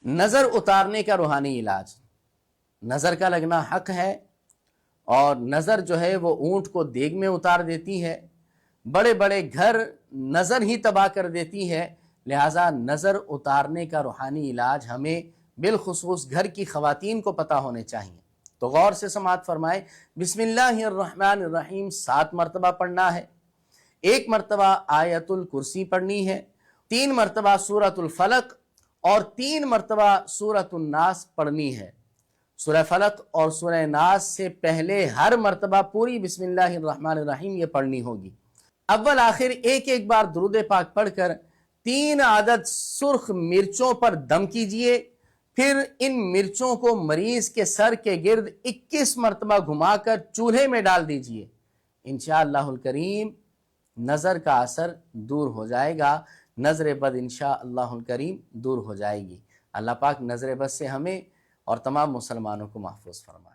نظر اتارنے کا روحانی علاج۔ نظر کا لگنا حق ہے، اور نظر جو ہے وہ اونٹ کو دیگ میں اتار دیتی ہے، بڑے بڑے گھر نظر ہی تباہ کر دیتی ہے۔ لہٰذا نظر اتارنے کا روحانی علاج ہمیں بالخصوص گھر کی خواتین کو پتہ ہونے چاہیے۔ تو غور سے سماعت فرمائے، بسم اللہ الرحمن الرحیم 7 مرتبہ پڑھنا ہے، 1 مرتبہ آیت الکرسی پڑھنی ہے، 3 مرتبہ سورۃ الفلق اور 3 مرتبہ سورۃ الناس پڑھنی ہے۔ سورہ فلق اور سورہ ناس سے پہلے ہر مرتبہ پوری بسم اللہ الرحمن الرحیم یہ پڑھنی ہوگی۔ اول آخر ایک بار درود پاک پڑھ کر 3 عدد سرخ مرچوں پر دم کیجئے، پھر ان مرچوں کو مریض کے سر کے گرد 21 مرتبہ گھما کر چولہے میں ڈال دیجئے۔ انشاءاللہ الکریم نظر کا اثر دور ہو جائے گا، نظر بد انشاءاللہ الکریم دور ہو جائے گی۔ اللہ پاک نظر بد سے ہمیں اور تمام مسلمانوں کو محفوظ فرمائے۔